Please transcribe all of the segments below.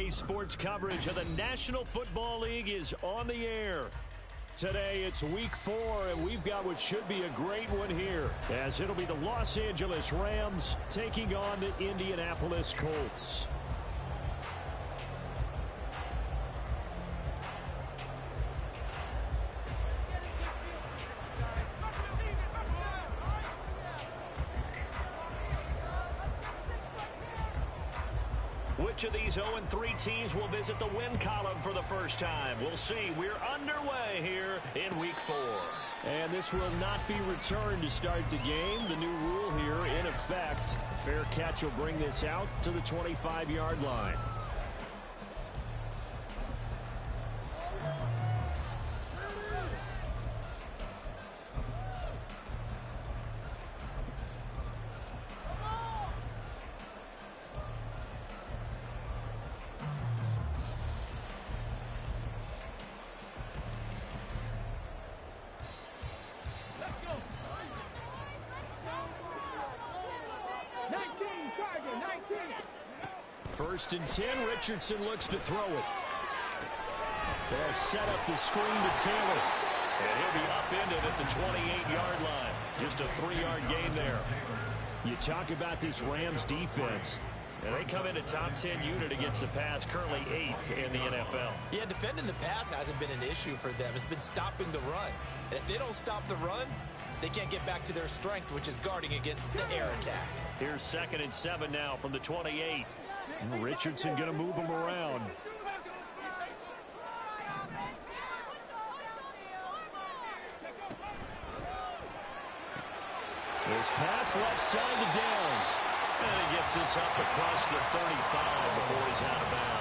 Today's sports coverage of the National Football League is on the air. Today it's week 4, and we've got what should be a great one here, as it'll be the Los Angeles Rams taking on the Indianapolis Colts. Which of these 0-3 teams will visit the win column for the first time? We'll see. We're underway here in week 4. And this will not be returned to start the game. The new rule here in effect. A fair catch will bring this out to the 25-yard line. First and 10, Richardson looks to throw it. They'll set up the screen to Taylor. And he'll be upended at the 28-yard line. Just a 3-yard gain there. You talk about this Rams defense. And they come in a top 10 unit against the pass, currently 8th in the NFL. Yeah, defending the pass hasn't been an issue for them. It's been stopping the run. And if they don't stop the run, they can't get back to their strength, which is guarding against the air attack. Here's 2nd and 7 now from the 28. Richardson going to move him around. This pass left side to Downs. And he gets this up across the 35 before he's out of bounds.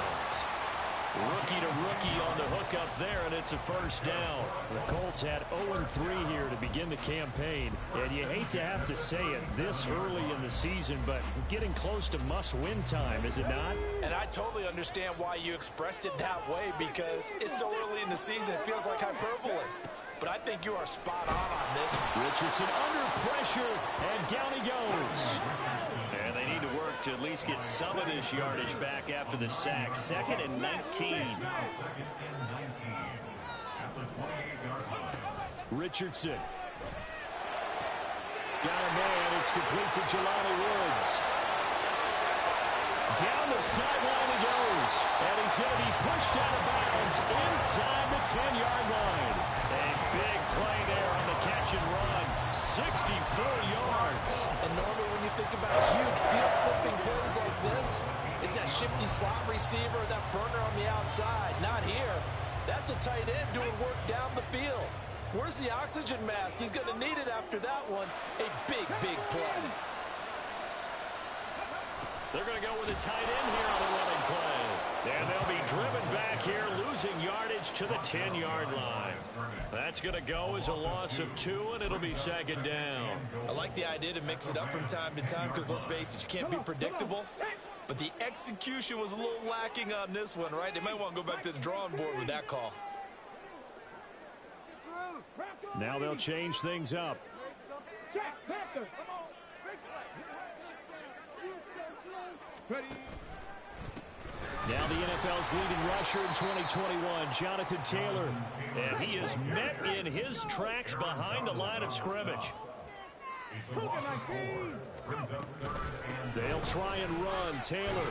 Rookie to rookie on the hook up there, and it's a first down. The Colts had 0-3 here to begin the campaign. And you hate to have to say it this early in the season, but getting close to must-win time, is it not? And I totally understand why you expressed it that way, because it's so early in the season, it feels like hyperbole. But I think you are spot on this. Richardson under pressure, and down he goes. And they need to work to at least get some of this yardage back after the sack. 2nd and 19. Richardson. Got a man. It's complete to Jelani Woods. Down the sideline he goes. And he's going to be pushed out of bounds inside the 10-yard line. A big play there on the catch and run. 64 yards. And normally when you think about huge field flipping plays like this, it's that shifty slot receiver, that burner on the outside. Not here. That's a tight end doing work down the field. Where's the oxygen mask? He's going to need it after that one. A big, big play. They're going to go with a tight end here on the running play. And they'll be driven back here, losing yardage to the 10-yard line. That's going to go as a loss of 2, and it'll be 2nd down. I like the idea to mix it up from time to time because, let's face it, you can't be predictable. But the execution was a little lacking on this one, right? They might want to go back to the drawing board with that call. Now they'll change things up. Now the NFL's leading rusher in 2021, Jonathan Taylor. And he is met in his tracks behind the line of scrimmage. They'll try and run. Taylor.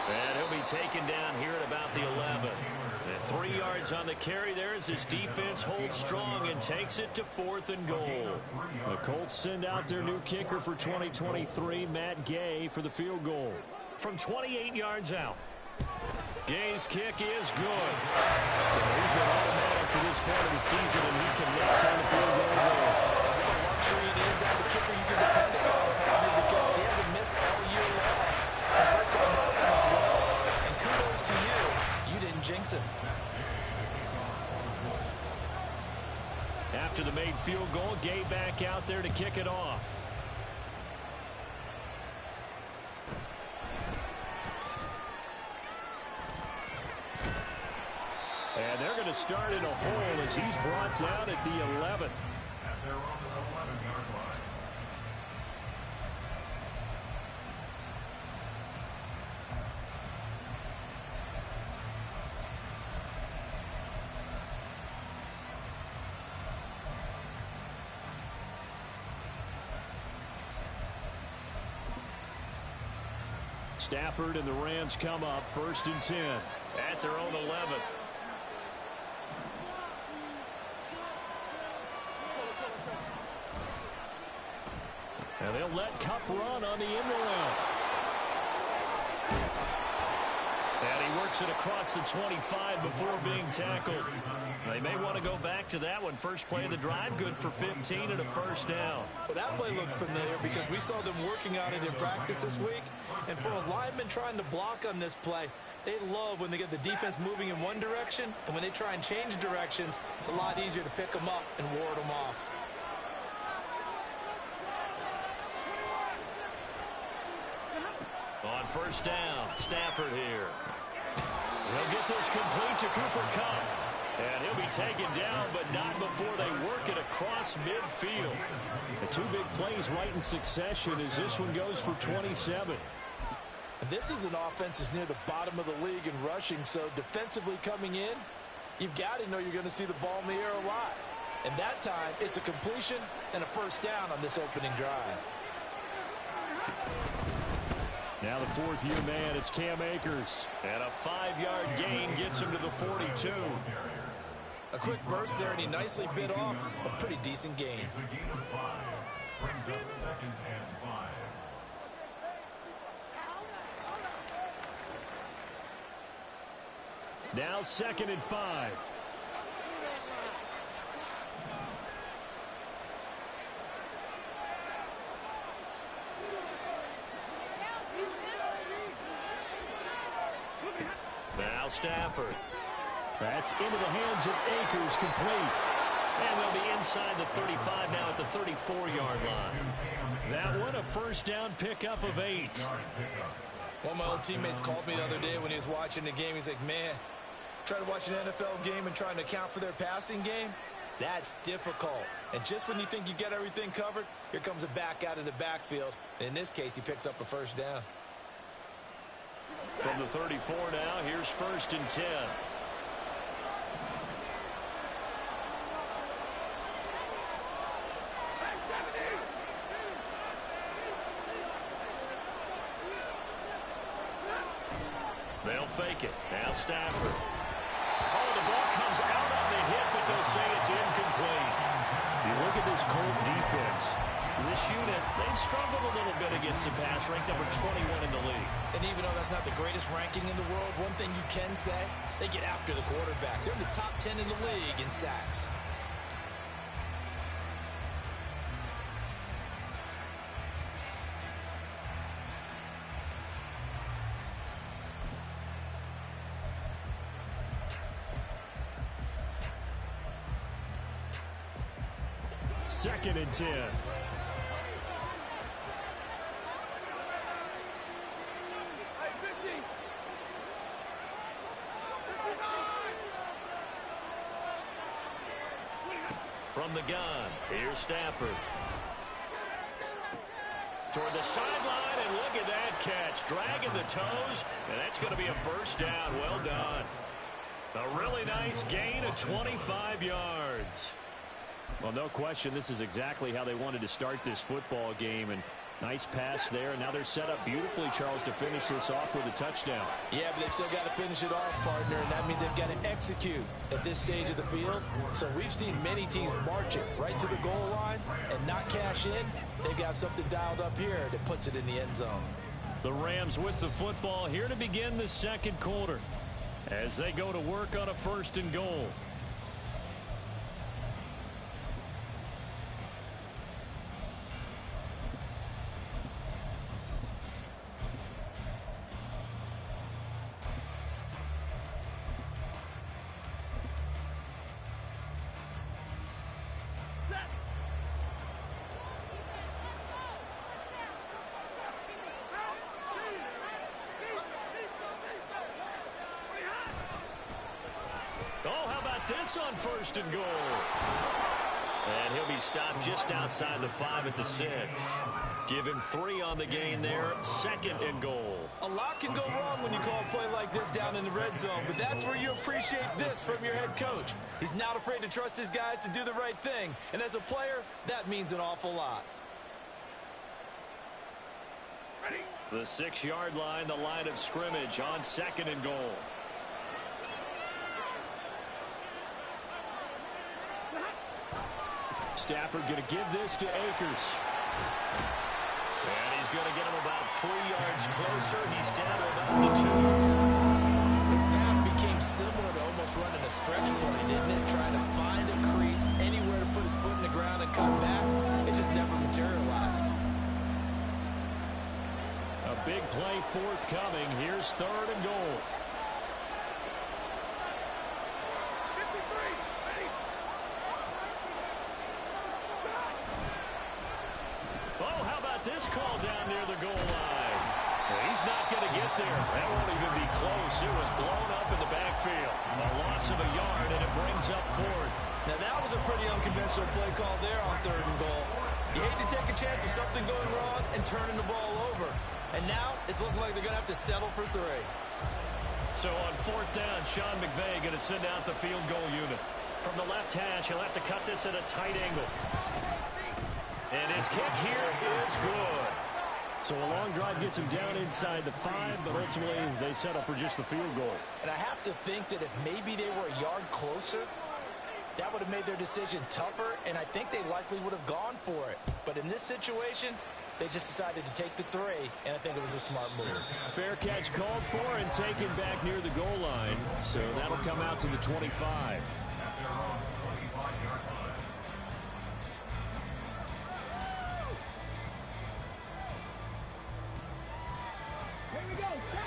And he'll be taken down here at about the 11. And 3 yards on the carry there as his defense holds strong and takes it to 4th and goal. The Colts send out their new kicker for 2023, Matt Gay, for the field goal. From 28 yards out. Gay's kick is good. So he's been automatic to this point of the season, and he connects on the field goal. What a luxury it is to have a kicker you can depend on, because he hasn't missed all year long. Converts on that one as well. And kudos to you. You didn't jinx him. After the made field goal, Gay back out there to kick it off. And they're going to start in a hole as he's brought down at the 11. Stafford and the Rams come up 1st and 10 at their own 11. And they'll let Cup run on the end around. And he works it across the 25 before being tackled. They may want to go back to that one. First play of the drive, good for 15 and a first down. Well, that play looks familiar because we saw them working on it in practice this week. And for a lineman trying to block on this play, they love when they get the defense moving in one direction. And when they try and change directions, it's a lot easier to pick them up and ward them off. On first down, Stafford here. He'll get this complete to Cooper Kupp. And he'll be taken down, but not before they work it across midfield. The two big plays right in succession as this one goes for 27. And this is an offense that's near the bottom of the league in rushing, so defensively coming in, you've got to know you're going to see the ball in the air a lot. And that time, it's a completion and a first down on this opening drive. Now the fourth-year man, it's Cam Akers. And a 5-yard gain gets him to the 42. A quick burst there, and he nicely bit off a pretty decent gain. Now 2nd and 5. Now Stafford. That's into the hands of Akers, complete. And they'll be inside the 35 now at the 34-yard line. That one, a first down pickup of 8. One of my old teammates called me the other day when he was watching the game. He's like, man, trying to watch an NFL game and trying to account for their passing game, that's difficult. And just when you think you get everything covered, here comes a back out of the backfield. And in this case, he picks up a first down. From the 34 now, here's 1st and 10. They'll fake it. Now Stafford. Oh, the ball comes out on the hit, but they'll say it's incomplete. You look at this Colt defense. This unit, they've struggled a little bit against the pass, ranked number 21 in the league. And even though that's not the greatest ranking in the world, one thing you can say, they get after the quarterback. They're in the top 10 in the league in sacks. Second and 10. From the gun, here's Stafford. Toward the sideline, and look at that catch. Dragging the toes, and that's going to be a first down. Well done. A really nice gain of 25 yards. Well, no question, this is exactly how they wanted to start this football game. And nice pass there. And now they're set up beautifully, Charles, to finish this off with a touchdown. Yeah, but they've still got to finish it off, partner, and that means they've got to execute at this stage of the field. So we've seen many teams march it right to the goal line and not cash in. They've got something dialed up here that puts it in the end zone. The Rams with the football here to begin the second quarter as they go to work on a 1st and goal. This on 1st and goal. And he'll be stopped just outside the 5 at the 6. Give him 3 on the gain there. 2nd and goal. A lot can go wrong when you call a play like this down in the red zone, but that's where you appreciate this from your head coach. He's not afraid to trust his guys to do the right thing, and as a player, that means an awful lot. The 6-yard line, the line of scrimmage on 2nd and goal. Stafford going to give this to Akers. And he's going to get him about 3 yards closer. He's down to about the 2. His path became similar to almost running a stretch play, didn't it? Trying to find a crease, anywhere to put his foot in the ground and cut back. It just never materialized. A big play forthcoming. Here's 3rd and goal. Oh, how about this call down near the goal line? Well, he's not going to get there. That won't even be close. It was blown up in the backfield. A loss of a yard, and it brings up 4th. Now, that was a pretty unconventional play call there on 3rd and goal. You hate to take a chance of something going wrong and turning the ball over. And now it's looking like they're going to have to settle for 3. So on 4th down, Sean McVay going to send out the field goal unit. From the left hash, he'll have to cut this at a tight angle. And his kick here is good. So a long drive gets him down inside the 5, but ultimately they settle for just the field goal. And I have to think that if maybe they were a yard closer, that would have made their decision tougher, and I think they likely would have gone for it. But in this situation, they just decided to take the 3, and I think it was a smart move. Fair catch called for and taken back near the goal line. So that'll come out to the 25.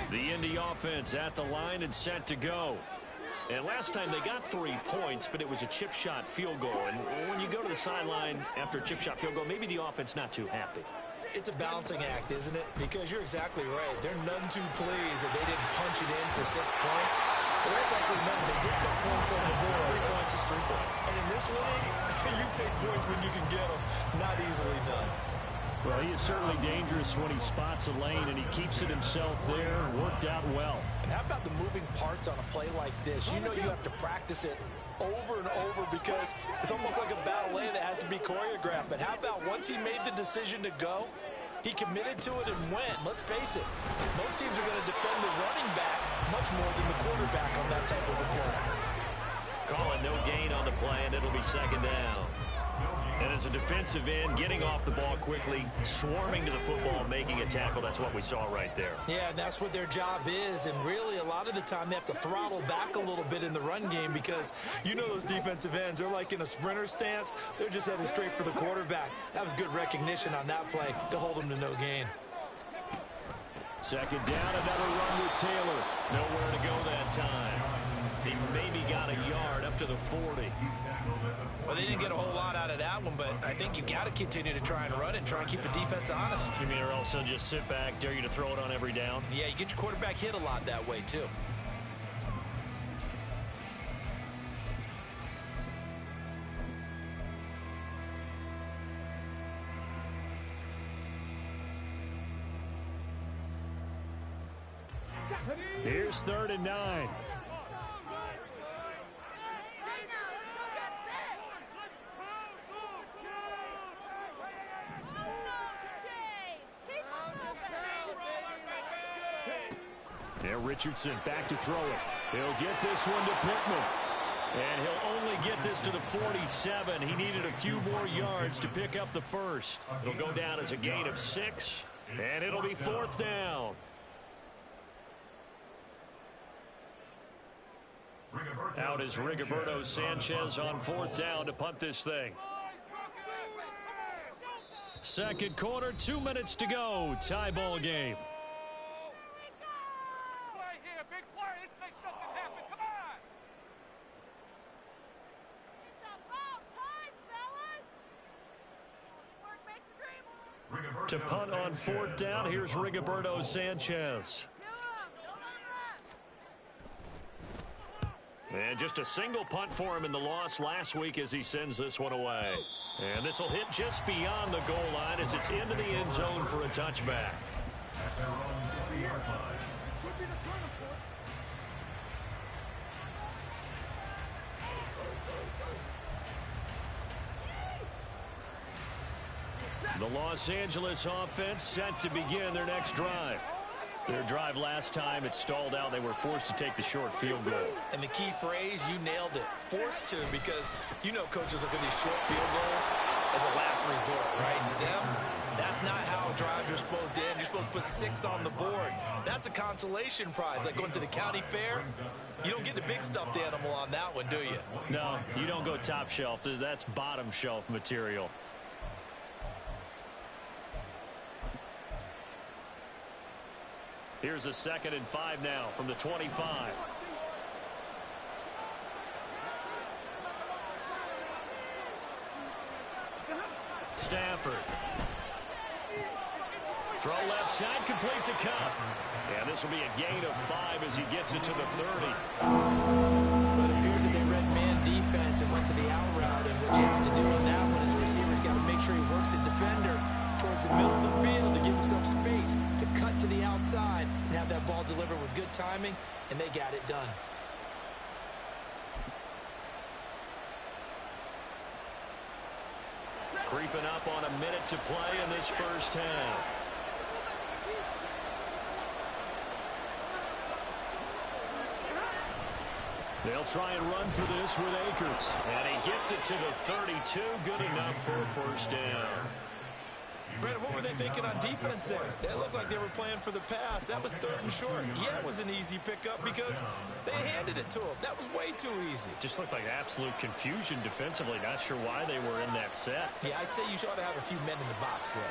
The Indy offense at the line and set to go. And last time they got 3 points, but it was a chip shot field goal. And when you go to the sideline after a chip shot field goal, maybe the offense not too happy. It's a balancing act, isn't it? Because you're exactly right. They're none too pleased that they didn't punch it in for 6 points. But let's have to remember, they did put points on the board. 3 points is 3 points. And in this league, you take points when you can get them. Not easily done. Well, he is certainly dangerous when he spots a lane, and he keeps it himself there. Worked out well. And how about the moving parts on a play like this? You know you have to practice it over and over because it's almost like a ballet that has to be choreographed. But how about once he made the decision to go, he committed to it and went. Let's face it, most teams are going to defend the running back much more than the quarterback on that type of a play. Calling no gain on the play, and it'll be 2nd down. And as a defensive end, getting off the ball quickly, swarming to the football, making a tackle, that's what we saw right there. Yeah, and that's what their job is. And really, a lot of the time, they have to throttle back a little bit in the run game because you know those defensive ends, they're like in a sprinter stance. They're just headed straight for the quarterback. That was good recognition on that play to hold them to no gain. 2nd down, another run with Taylor. Nowhere to go that time. He maybe got a yard up to the 40. Well, they didn't get a whole lot out of that one, but I think you've got to continue to try and run it and try and keep the defense honest. You mean or else they'll just sit back, dare you to throw it on every down? Yeah, you get your quarterback hit a lot that way, too. Here's 3rd and 9. Now Richardson back to throw it. He'll get this one to Pittman. And he'll only get this to the 47. He needed a few more yards to pick up the first. It'll go down as a gain of 6. And it'll be 4th down. Out is Rigoberto Sanchez on 4th down to punt this thing. 2nd quarter, 2 minutes to go. Tie ball game. To punt on 4th down, here's Rigoberto Sanchez. And just a single punt for him in the loss last week as he sends this one away. And this will hit just beyond the goal line as it's into the end zone for a touchback. The Los Angeles offense set to begin their next drive. Their drive last time, it stalled out. They were forced to take the short field goal. And the key phrase, you nailed it. Forced to, because you know coaches look at these short field goals as a last resort, right? To them, that's not how drives are supposed to end. You're supposed to put 6 on the board. That's a consolation prize. Like going to the county fair, you don't get the big stuffed animal on that one, do you? No, you don't go top shelf. That's bottom shelf material. Here's a 2nd and 5 now from the 25. Stafford. Throw left side, complete to Cup. And this will be a gain of 5 as he gets it to the 30. But it appears that they read man defense and went to the out route. And what you have to do on that one is the receiver's got to make sure he works the defender towards the middle of the field to give himself space to cut to the outside and have that ball delivered with good timing, and they got it done. Creeping up on a minute to play in this first half. They'll try and run for this with Akers. And he gets it to the 32. Good enough for a first down. Brandon, what were they thinking on defense there? They looked like they were playing for the pass. That was 3rd and short. Yeah, it was an easy pickup because they handed it to him. That was way too easy. Just looked like absolute confusion defensively. Not sure why they were in that set. Yeah, I'd say you should have a few men in the box there.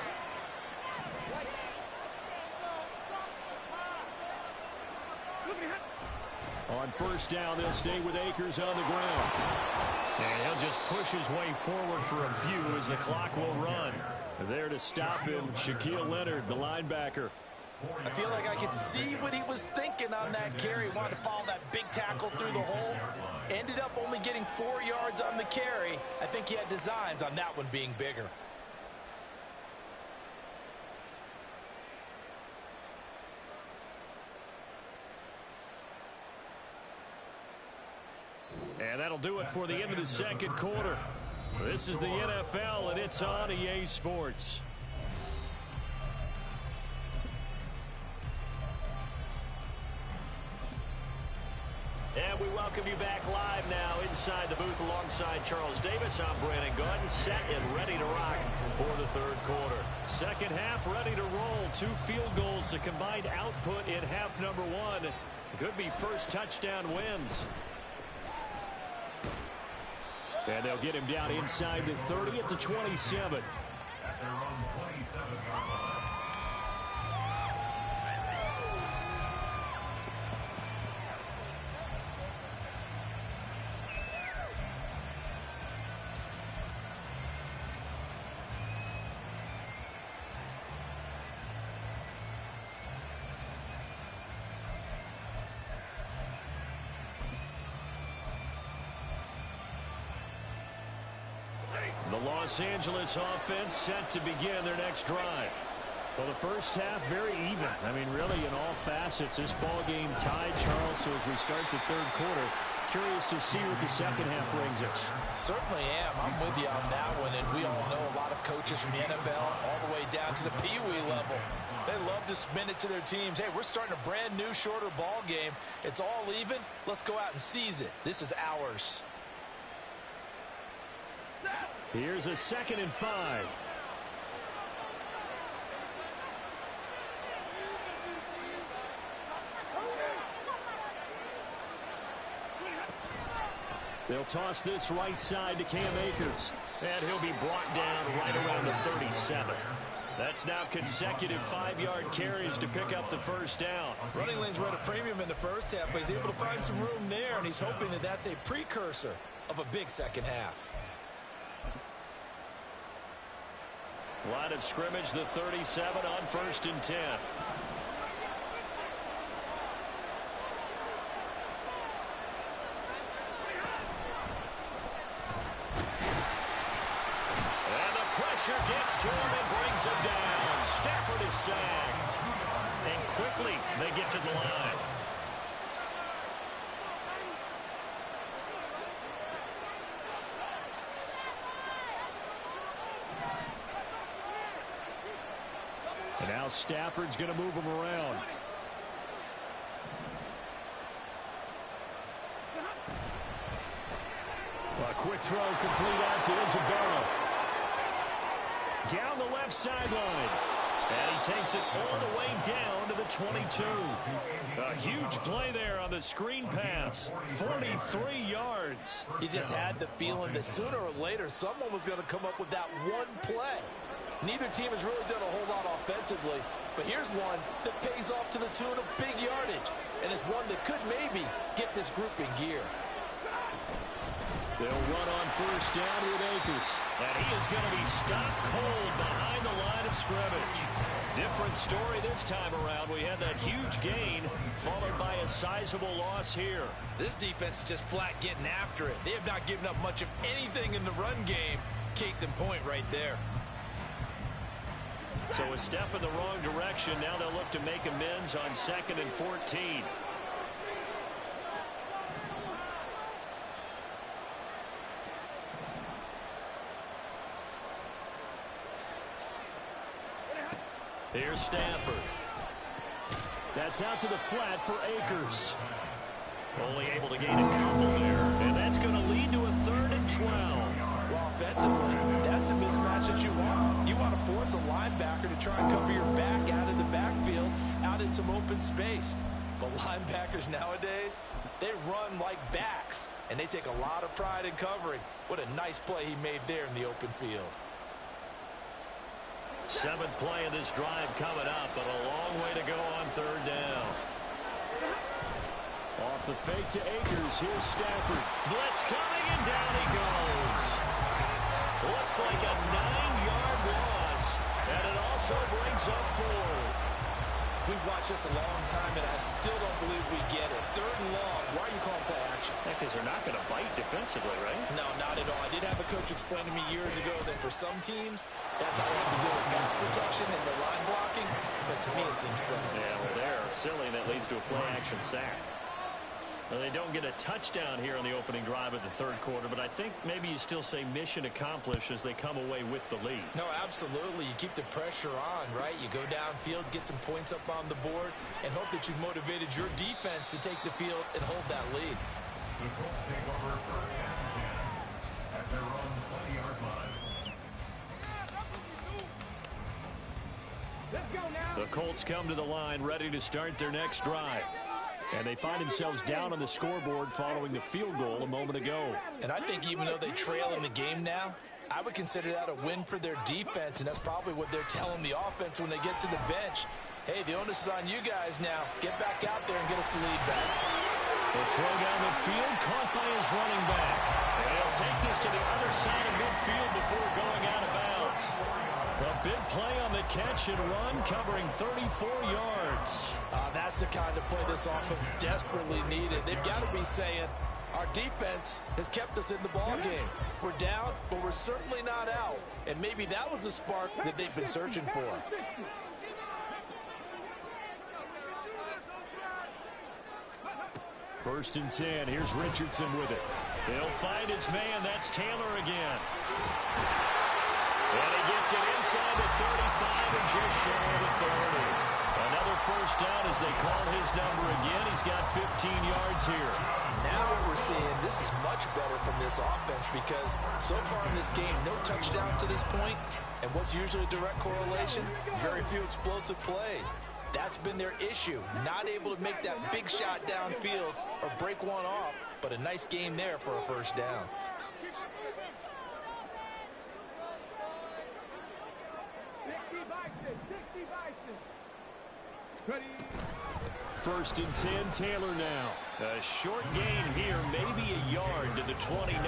On first down, they'll stay with Akers on the ground. And he'll just push his way forward for a few as the clock will run. There to stop him, Shaquille Leonard, the linebacker. I feel like I could see what he was thinking on that carry. Wanted to follow that big tackle through the hole. Ended up only getting 4 yards on the carry. I think he had designs on that one being bigger. And that'll do it for the end of the 2nd quarter. This is the NFL, and it's on EA Sports. And we welcome you back live now inside the booth alongside Charles Davis. I'm Brandon Gaudin, set and ready to rock for the 3rd quarter. Second half ready to roll. 2 field goals, the combined output in half number 1. Could be first touchdown wins. And they'll get him down inside the 30 at the 27. The Los Angeles offense set to begin their next drive. Well, the first half very even. I mean, really in all facets, this ball game tied, Charles. So as we start the 3rd quarter, curious to see what the second half brings us. Certainly am. I'm with you on that one. And we all know a lot of coaches from the NFL all the way down to the Pee-wee level. They love to spin it to their teams. Hey, we're starting a brand new, shorter ball game. It's all even. Let's go out and seize it. This is ours. Here's a 2nd and 5. They'll toss this right side to Cam Akers. And he'll be brought down right around the 37. That's now consecutive 5-yard carries to pick up the first down. Running lanes were at a premium in the first half, but he's able to find some room there, and he's hoping that that's a precursor of a big second half. Line of scrimmage, the 37 on 1st and 10. And the pressure gets to him and brings him down. Stafford is sacked. And quickly they get to the line. And now Stafford's going to move him around. A quick throw complete out to Isabella. Down the left sideline. And he takes it all the way down to the 22. A huge play there on the screen pass. 43 yards. He just had the feeling that sooner or later someone was going to come up with that one play. Neither team has really done a whole lot offensively, but here's one that pays off to the tune of big yardage. And it's one that could maybe get this group in gear. They'll run on first down with Akers. And he is going to be stopped cold behind the line of scrimmage. Different story this time around. We had that huge gain followed by a sizable loss here. This defense is just flat getting after it. They have not given up much of anything in the run game. Case in point right there. So a step in the wrong direction. Now they'll look to make amends on 2nd and 14. Here's Stafford. That's out to the flat for Akers. Only able to gain a couple there. And that's going to lead to a 3rd and 12. Well, offensively, that's the mismatch that you want. You want to force a linebacker to try and cover your back out of the backfield, out in some open space. But linebackers nowadays, they run like backs, and they take a lot of pride in covering. What a nice play he made there in the open field. 7th play of this drive coming up, but a long way to go on 3rd down. Off the fake to Akers. Here's Stafford. Blitz coming, and down he goes. Looks like a 9-yard loss, and it also brings up 4th. We've watched this a long time, and I still don't believe we get it. 3rd and long. Why are you calling play action? Because they're not going to bite defensively, right? No, not at all. I did have a coach explain to me years ago that for some teams, that's how they have to deal with pass protection and their line blocking. But to me, it seems silly. Yeah, well, they're silly, and that leads to a play-action sack. Well, they don't get a touchdown here in the opening drive of the 3rd quarter, but I think maybe you still say mission accomplished as they come away with the lead. No, absolutely. You keep the pressure on, right? You go downfield, get some points up on the board, and hope that you've motivated your defense to take the field and hold that lead. The Colts take over 1st and 10 at their own 20-yard line. The Colts come to the line ready to start their next drive. And they find themselves down on the scoreboard following the field goal a moment ago. And I think even though they trail in the game now, I would consider that a win for their defense, and that's probably what they're telling the offense when they get to the bench. Hey, the onus is on you guys now. Get back out there and get us the lead back. The throw down the field, caught by his running back. And he'll take this to the other side of midfield before going out of bounds. A big play on the catch and run, covering 34 yards. That's the kind of play this offense desperately needed. They've got to be saying, our defense has kept us in the ball game. We're down, but we're certainly not out. And maybe that was the spark that they've been searching for. First and 10. Here's Richardson with it. He'll find his man. That's Taylor again. And he gets it inside the 35 and just shy of the 30. Another first down as they call his number again. He's got 15 yards here. Now what we're seeing, this is much better from this offense because so far in this game, no touchdown to this point. And what's usually a direct correlation? Very few explosive plays. That's been their issue. Not able to make that big shot downfield or break one off. But a nice game there for a first down. First and 10, Taylor now. A short gain here, maybe a yard to the 29.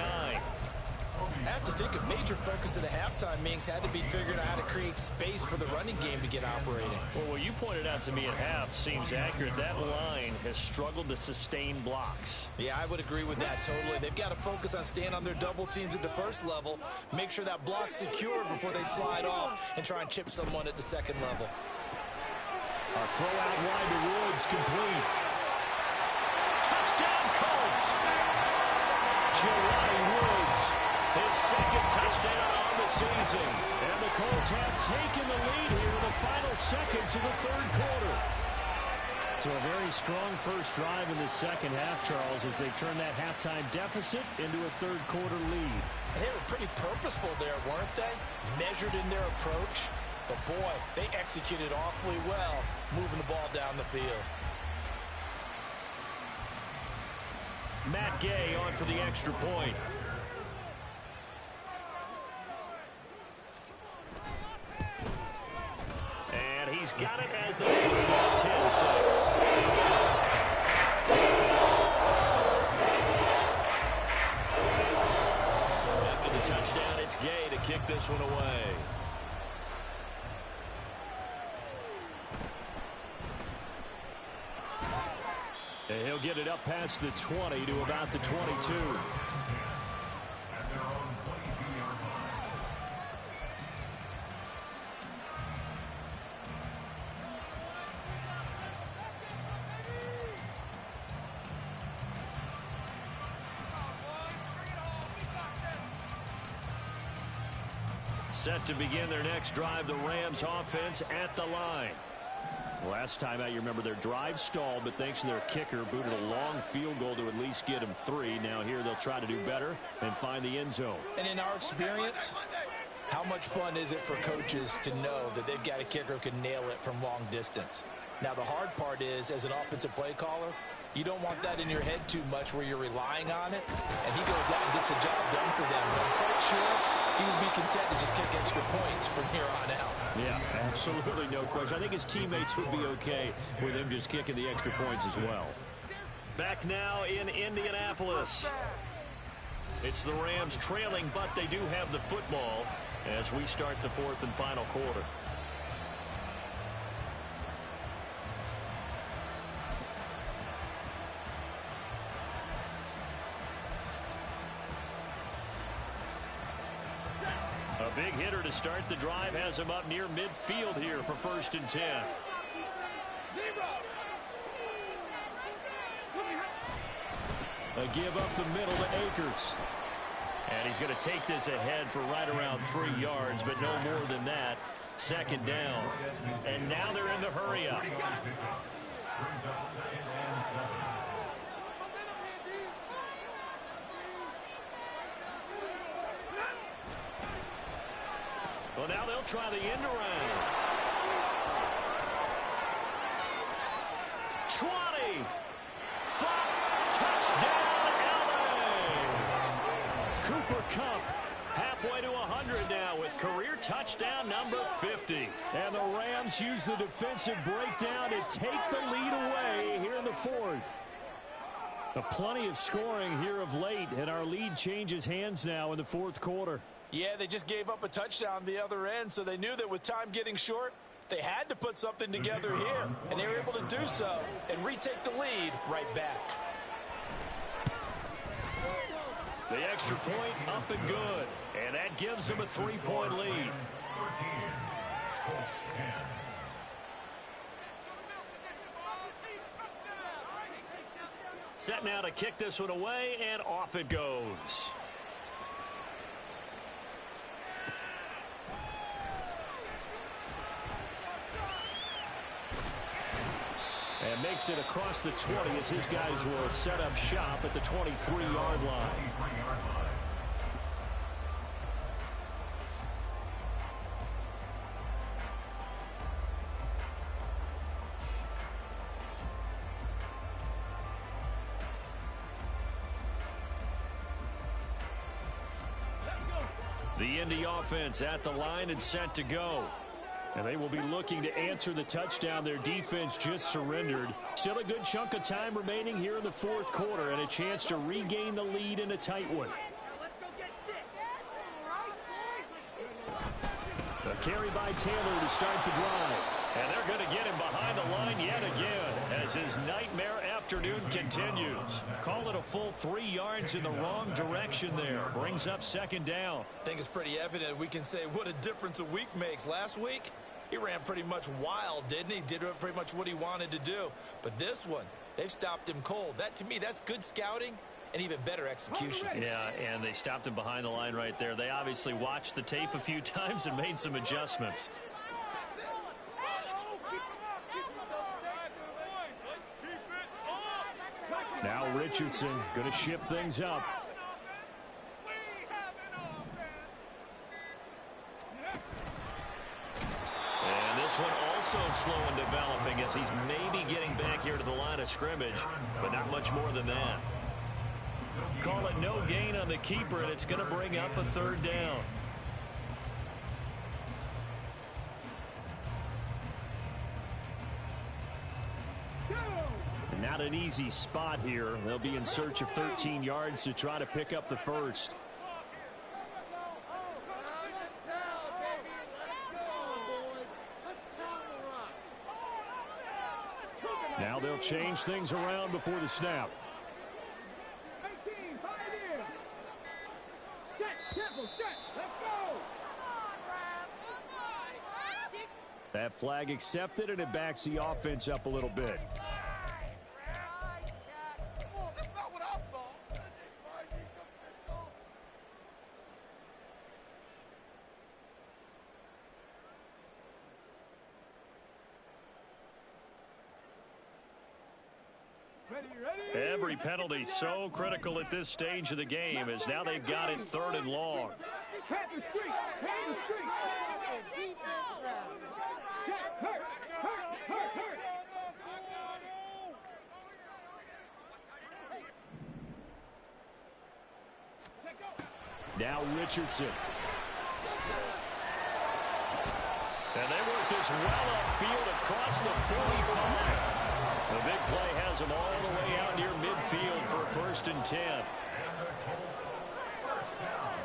I have to think a major focus of the halftime meetings had to be figuring out how to create space for the running game to get operating. Well, what you pointed out to me at half seems accurate. That line has struggled to sustain blocks. Yeah, I would agree with that totally. They've got to focus on staying on their double teams at the first level, make sure that block's secured before they slide off, and try and chip someone at the second level. A throw out wide to Woods, complete. Touchdown, Colts! Jelani Woods, his second touchdown on the season. And the Colts have taken the lead here in the final seconds of the third quarter. So a very strong first drive in the second half, Charles, as they turn that halftime deficit into a third quarter lead. And they were pretty purposeful there, weren't they? Measured in their approach. But boy, they executed awfully well, moving the ball down the field. Matt Gay on for the extra point. And he's got it as the lead is now 10-6. After the touchdown, it's Gay to kick this one away. And he'll get it up past the 20 to about the 22. Set to begin their next drive, the Rams offense at the line. Last time out, you remember their drive stalled, but thanks to their kicker, booted a long field goal to at least get them 3. Now here they'll try to do better and find the end zone. And in our experience, how much fun is it for coaches to know that they've got a kicker who can nail it from long distance? Now the hard part is, as an offensive play caller, you don't want that in your head too much where you're relying on it. And he goes out and gets the job done for them. But I'm quite sure he would be content to just kick extra points from here on out. Yeah, absolutely no question. I think his teammates would be okay with him just kicking the extra points as well. Back now in Indianapolis. It's the Rams trailing, but they do have the football as we start the fourth and final quarter. A big hitter to start the drive has him up near midfield here for 1st and 10. A give up the middle to Akers. And he's going to take this ahead for right around 3 yards, but no more than that. 2nd down. And now they're in the hurry up. Well, now they'll try the end around. 20. Touchdown, LA. Cooper Kupp halfway to 100 now with career touchdown number 50. And the Rams use the defensive breakdown to take the lead away here in the fourth. Plenty of scoring here of late, and our lead changes hands now in the fourth quarter. Yeah, they just gave up a touchdown the other end, so they knew that with time getting short, they had to put something together here, and they were able to do so and retake the lead right back. The extra point up and good, and that gives them a 3-point lead. Set now to kick this one away, and off it goes. And makes it across the 20 as his guys will set up shop at the 23-yard line. The Indy offense at the line and set to go. And they will be looking to answer the touchdown their defense just surrendered. Still a good chunk of time remaining here in the fourth quarter and a chance to regain the lead in a tight one. A carry by Taylor to start the drive. And they're going to get him behind the line yet again as his nightmare afternoon continues. Call it a full 3 yards in the wrong direction there. Brings up 2nd down. I think it's pretty evident we can say what a difference a week makes. Last week, he ran pretty much wild, didn't he? Did pretty much what he wanted to do. But this one, they've stopped him cold. That, to me, that's good scouting and even better execution. Yeah, and they stopped him behind the line right there. They obviously watched the tape a few times and made some adjustments. Now Richardson going to shift things up. And this one also slow in developing as he's maybe getting back here to the line of scrimmage, but not much more than that. Call it no gain on the keeper, and it's going to bring up a third down. Not an easy spot here. They'll be in search of 13 yards to try to pick up the first. Now they'll change things around before the snap. That flag accepted, and it backs the offense up a little bit. Every penalty so critical at this stage of the game as now they've got it 3rd and long. Now Richardson. And they work this well upfield across the 45. The big play has them all the way out near midfield for 1st and 10. And the Colts first down.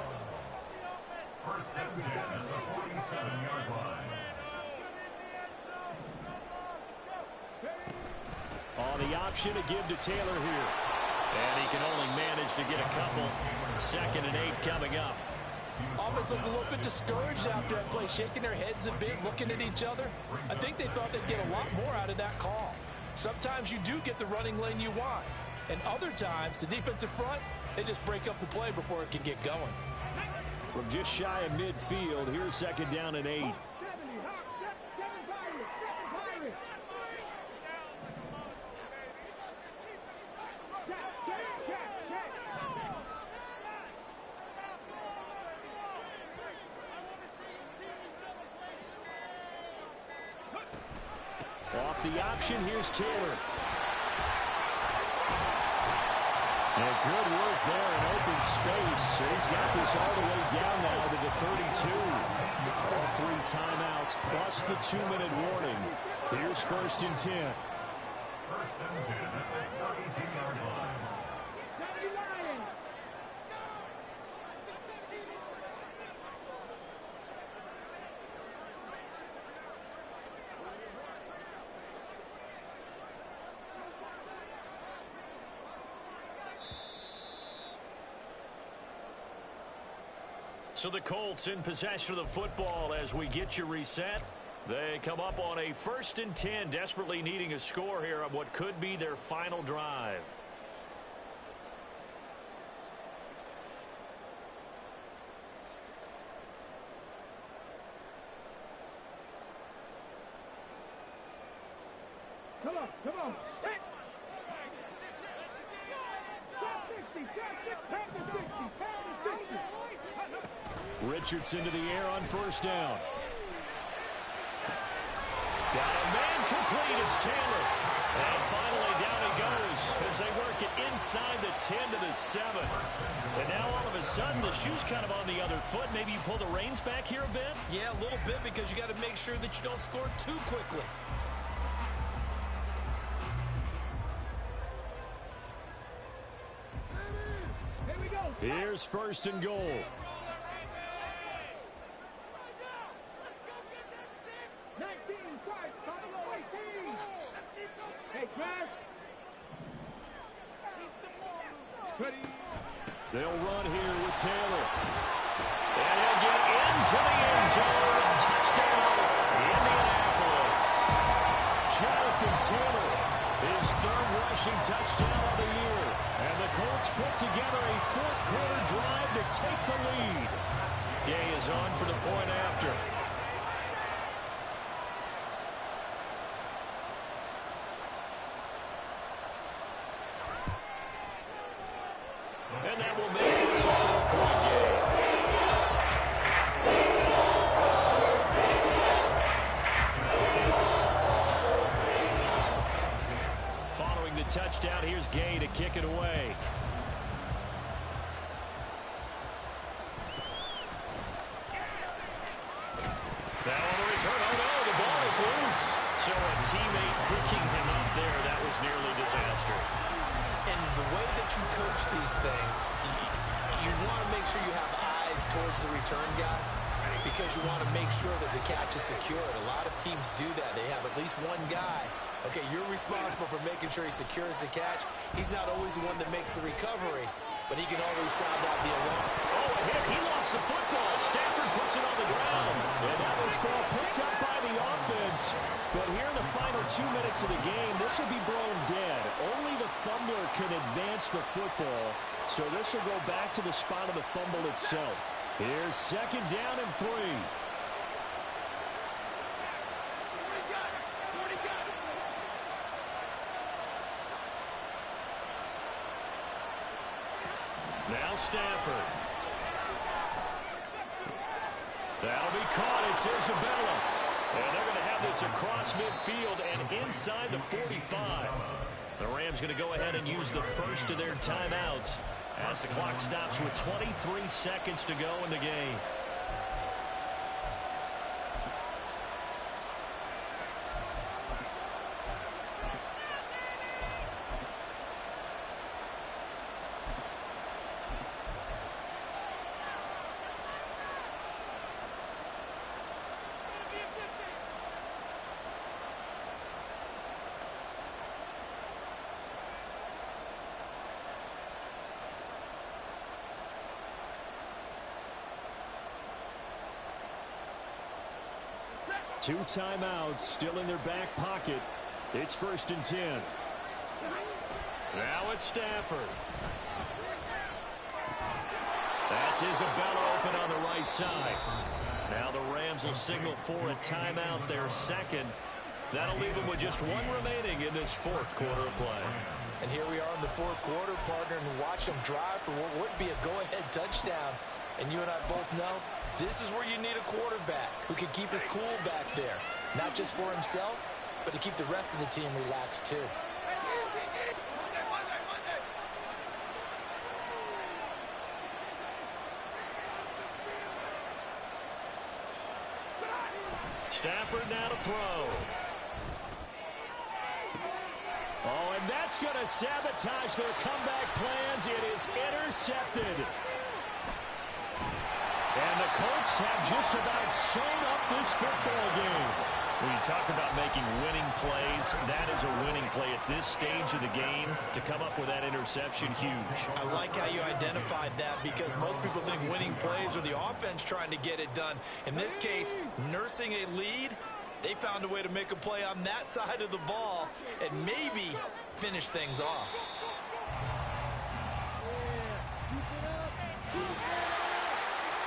1st and 10 at the 47-yard line. On the option to give to Taylor here. And he can only manage to get a couple. 2nd and 8 coming up. Offense looked a little bit discouraged after that play, shaking their heads a bit, looking at each other. I think they thought they'd get a lot more out of that call. Sometimes you do get the running lane you want. And other times, the defensive front, they just break up the play before it can get going. From just shy of midfield, here's 2nd down and 8. Off the option, here's Taylor. And good work there in open space. And he's got this all the way down now to the 32. All 3 timeouts plus the 2-minute warning. Here's 1st and 10. 1st and 10 at the 32-yard line. So the Colts in possession of the football as we get you reset. They come up on a 1st and 10, desperately needing a score here on what could be their final drive. Come on, come on. Hit. Stop 60, stop 60, Richardson to the air on 1st down. Got a man complete. It's Taylor. And finally down he goes as they work it inside the 10 to the 7. And now all of a sudden the shoe's kind of on the other foot. Maybe you pull the reins back here a bit? Yeah, a little bit because you got to make sure that you don't score too quickly. Here we go. Here's 1st and goal. They'll run here with Taylor. And he'll get into the end zone. Touchdown, Indianapolis. Jonathan Taylor His third rushing touchdown of the year. And the Colts put together a fourth-quarter drive to take the lead. Gay is on for the point after. And that will make this a 4-point game. Following the touchdown, here's Gay to kick it away. Now on the return, oh no, the ball is loose. So a teammate picking him up there, that was nearly disaster. And the way that you coach these things, you want to make sure you have eyes towards the return guy because you want to make sure that the catch is secured. A lot of teams do that. They have at least one guy. Okay, you're responsible for making sure he secures the catch. He's not always the one that makes the recovery, but he can always sound out the alarm. Oh, a hit. He lost the football. Stafford puts it on the ground. And now this ball picked up by the offense. But here in the final 2 minutes of the game, this will be blown dead. Only the fumbler can advance the football. So this will go back to the spot of the fumble itself. Here's second down and 3. Now Stafford. That'll be caught. It's Isabella. And they're going to have this across midfield and inside the 45. The Rams going to go ahead and use the first of their timeouts as the clock stops with 23 seconds to go in the game. Two timeouts still in their back pocket. It's 1st and 10. Now it's Stafford. That's Isabella open on the right side. Now the Rams will signal for a timeout, their second. That'll leave them with just one remaining in this fourth quarter of play. And here we are in the fourth quarter, partner, and watch them drive for what would be a go-ahead touchdown. And you and I both know this is where you need a quarterback who can keep his cool back there. Not just for himself, but to keep the rest of the team relaxed too. Stafford now to throw. Oh, and that's going to sabotage their comeback plans. It is intercepted. And the Colts have just about sewn up this football game. When you talk about making winning plays, that is a winning play at this stage of the game. To come up with that interception, huge. I like how you identified that because most people think winning plays are the offense trying to get it done. In this case, nursing a lead, they found a way to make a play on that side of the ball and maybe finish things off.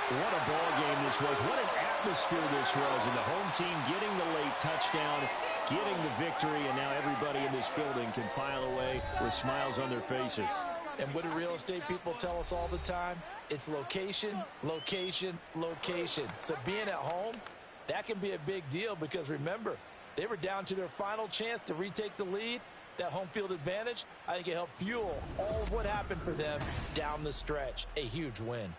What a ball game this was. What an atmosphere this was. And the home team getting the late touchdown, getting the victory, and now everybody in this building can file away with smiles on their faces. And what do real estate people tell us all the time? It's location, location, location. So being at home, that can be a big deal because remember, they were down to their final chance to retake the lead. That home field advantage, I think it helped fuel all of what happened for them down the stretch. A huge win.